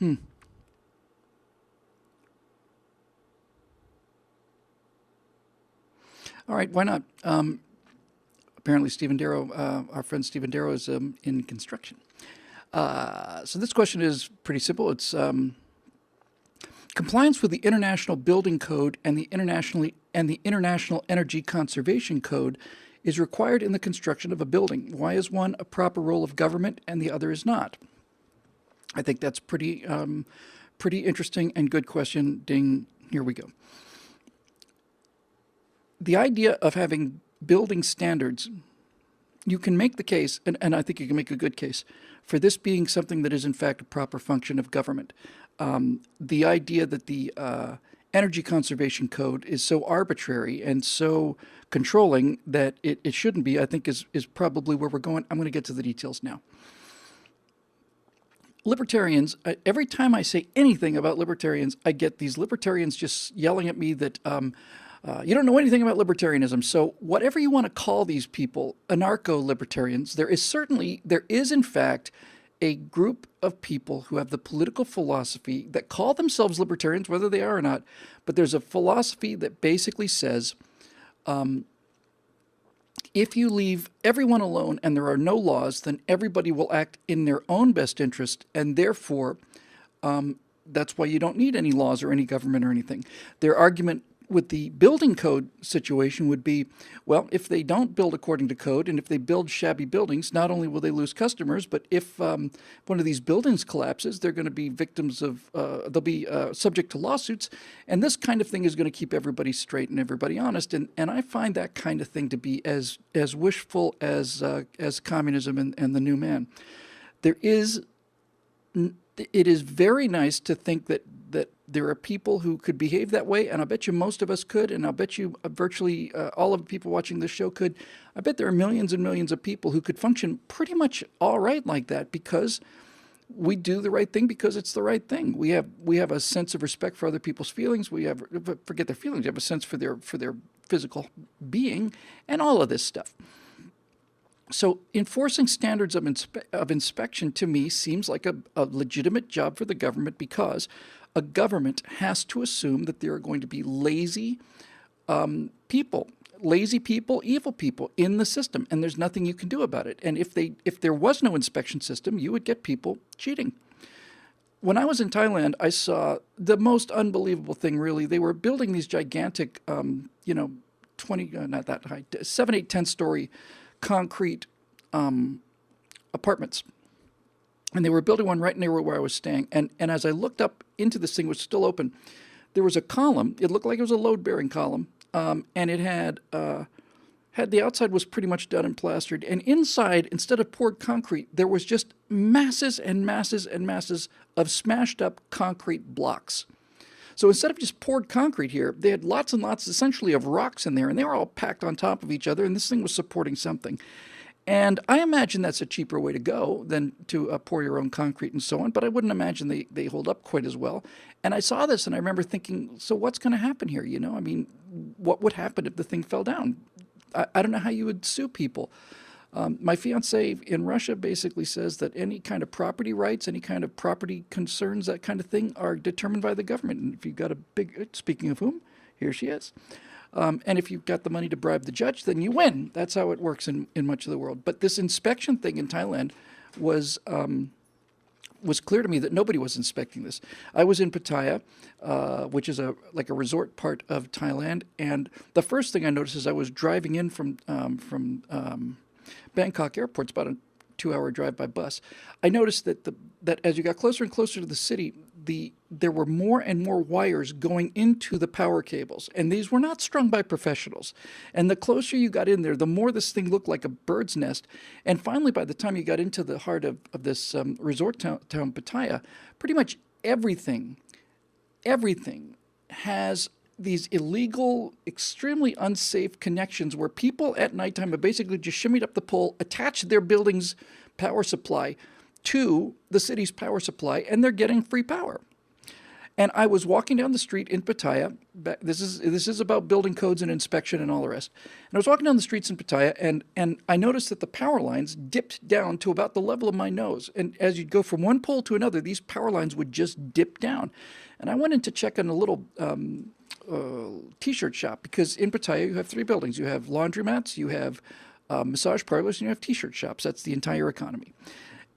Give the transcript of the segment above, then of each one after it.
All right, why not? Apparently Stephen Darrow, our friend Stephen Darrow, is in construction. So this question is pretty simple. It's compliance with the International Building Code and the International Energy Conservation Code is required in the construction of a building. Why is one a proper role of government and the other is not? I think that's pretty interesting and good question. Ding, here we go. The idea of having building standards, you can make the case, and I think you can make a good case, for this being something that is in fact a proper function of government. The idea that the Energy Conservation Code is so arbitrary and so controlling that it shouldn't be, I think is probably where we're going. I'm going to get to the details now. Libertarians, every time I say anything about libertarians, I get these libertarians just yelling at me that you don't know anything about libertarianism. So whatever you want to call these people, anarcho-libertarians, there is in fact a group of people who have the political philosophy that call themselves libertarians, whether they are or not, but there's a philosophy that basically says, if you leave everyone alone and there are no laws, then everybody will act in their own best interest, and therefore that's why you don't need any laws or any government or anything. Their argument with the building code situation would be, well, if they don't build according to code and if they build shabby buildings, not only will they lose customers, but if one of these buildings collapses, they're going to be victims of, they'll be subject to lawsuits. And this kind of thing is going to keep everybody straight and everybody honest. And I find that kind of thing to be as wishful as communism and the new man. It is very nice to think that there are people who could behave that way, and I bet you most of us could, and I'll bet you virtually all of the people watching this show could. I bet there are millions and millions of people who could function pretty much all right like that because we do the right thing because it's the right thing. We have a sense of respect for other people's feelings. Forget their feelings. We have a sense for their physical being and all of this stuff. So enforcing standards of inspection to me seems like a legitimate job for the government because a government has to assume that there are going to be lazy people, evil people in the system, and there's nothing you can do about it. And if there was no inspection system, you would get people cheating. When I was in Thailand, I saw the most unbelievable thing, really. They were building these gigantic, 7, 8, 10-story concrete apartments. And they were building one right near where I was staying. And as I looked up into this thing, which was still open, there was a column. It looked like it was a load-bearing column. And it had the outside was pretty much done and plastered. And inside, instead of poured concrete, there was just masses and masses and masses of smashed up concrete blocks. So instead of just poured concrete here, they had lots and lots essentially of rocks in there, and they were all packed on top of each other, and this thing was supporting something. And I imagine that's a cheaper way to go than to pour your own concrete and so on, but I wouldn't imagine they hold up quite as well. And I saw this and I remember thinking, so what's going to happen here? You know, I mean, what would happen if the thing fell down? I don't know how you would sue people. My fiance in Russia basically says that any kind of property rights, any kind of property concerns, that kind of thing are determined by the government. And if you've got speaking of whom, here she is. And if you've got the money to bribe the judge, then you win. That's how it works in much of the world. But this inspection thing in Thailand was clear to me that nobody was inspecting this. I was in Pattaya, which is like a resort part of Thailand, and the first thing I noticed as I was driving in from Bangkok Airport, it's about a 2-hour drive by bus, I noticed that as you got closer and closer to the city, there were more and more wires going into the power cables, and these were not strung by professionals. And the closer you got in there, the more this thing looked like a bird's nest. And finally, by the time you got into the heart of this resort town, Pattaya, pretty much everything has these illegal, extremely unsafe connections where people at nighttime have basically just shimmied up the pole, attached their building's power supply to the city's power supply, and they're getting free power. And I was walking down the street in Pattaya. This is about building codes and inspection and all the rest. And I was walking down the streets in Pattaya, and I noticed that the power lines dipped down to about the level of my nose. And as you'd go from one pole to another, these power lines would just dip down. And I went in to check on a little T-shirt shop, because in Pattaya you have three buildings. You have laundromats, you have massage parlors, and you have T-shirt shops. That's the entire economy.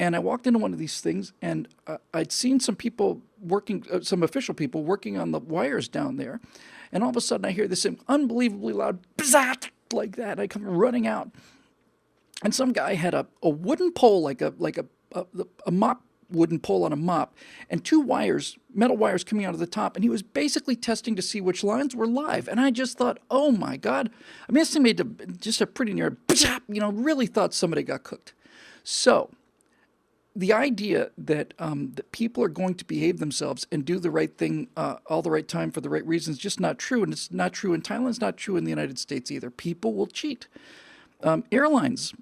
And I walked into one of these things, and I'd seen some people working, some official people working on the wires down there. And all of a sudden I hear this unbelievably loud bzzzt like that. I come running out, and some guy had a wooden pole, like a mop wooden pole on a mop, and two wires, metal wires coming out of the top, and he was basically testing to see which lines were live. And I just thought, oh my God. I mean, this thing made just a pretty near, really thought somebody got cooked. So the idea that that people are going to behave themselves and do the right thing all the right time for the right reasons is just not true. And it's not true in Thailand. It's not true in the United States either. People will cheat. Airlines,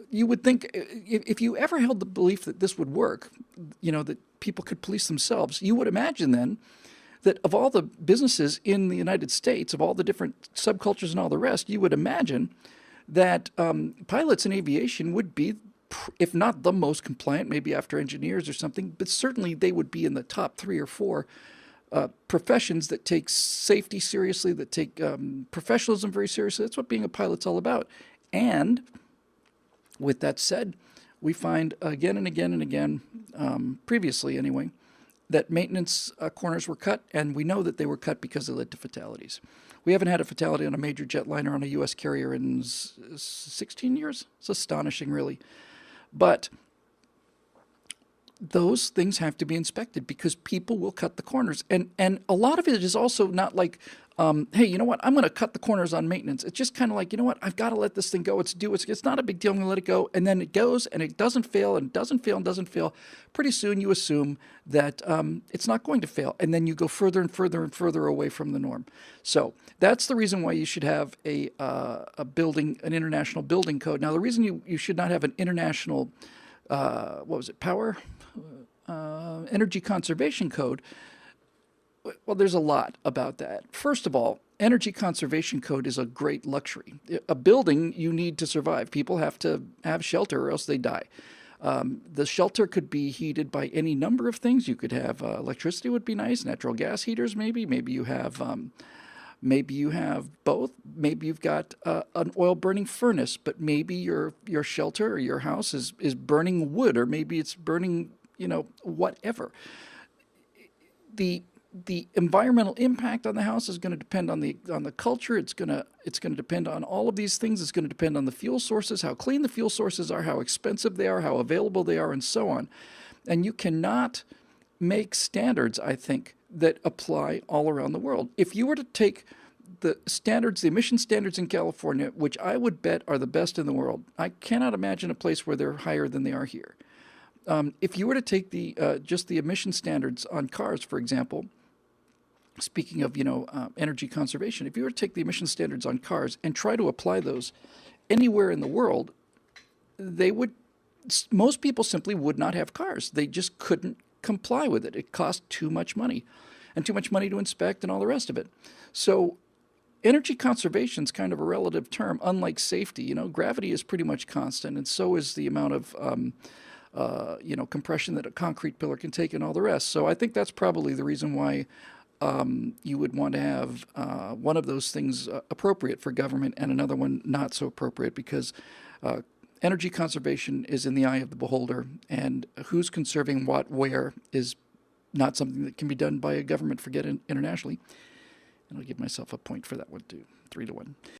you would think, if you ever held the belief that this would work, that people could police themselves, you would imagine then that of all the businesses in the United States, of all the different subcultures and all the rest, you would imagine that pilots in aviation would be, if not the most compliant, maybe after engineers or something, but certainly they would be in the top 3 or 4 professions that take safety seriously, that take professionalism very seriously. That's what being a pilot's all about. And with that said, we find again and again and again, previously anyway, that maintenance corners were cut, and we know that they were cut because they led to fatalities. We haven't had a fatality on a major jetliner on a U.S. carrier in 16 years. It's astonishing, really. But those things have to be inspected because people will cut the corners. And a lot of it is also not like, hey, you know what, I'm going to cut the corners on maintenance. It's just kind of like, you know what, I've got to let this thing go. It's not a big deal. I'm going to let it go. And then it goes and it doesn't fail and doesn't fail and doesn't fail. Pretty soon you assume that it's not going to fail. And then you go further and further and further away from the norm. So that's the reason why you should have an international building code. Now, the reason you should not have an international, energy conservation code. Well, there's a lot about that. First of all, energy conservation code is a great luxury. A building you need to survive. People have to have shelter or else they die. The shelter could be heated by any number of things. You could have electricity would be nice, natural gas heaters maybe. Maybe you have both. Maybe you've got an oil burning furnace, but maybe your shelter or your house is burning wood, or maybe it's burning, whatever. The environmental impact on the house is going to depend on the culture. It's going to depend on all of these things. It's going to depend on the fuel sources, how clean the fuel sources are, how expensive they are, how available they are, and so on. And you cannot make standards, I think, that apply all around the world. If you were to take the emission standards in California, which I would bet are the best in the world, I cannot imagine a place where they're higher than they are here. If you were to take just the emission standards on cars, for example, speaking of energy conservation, if you were to take the emission standards on cars and try to apply those anywhere in the world, most people simply would not have cars. They just couldn't comply with it. It cost too much money, and too much money to inspect and all the rest of it. So energy conservation is kind of a relative term, unlike safety. Gravity is pretty much constant, and so is the amount of compression that a concrete pillar can take and all the rest. So I think that's probably the reason why you would want to have one of those things appropriate for government and another one not so appropriate, because energy conservation is in the eye of the beholder, and who's conserving what where is not something that can be done by a government, forget it, internationally. And I'll give myself a point for that one too, 3-1.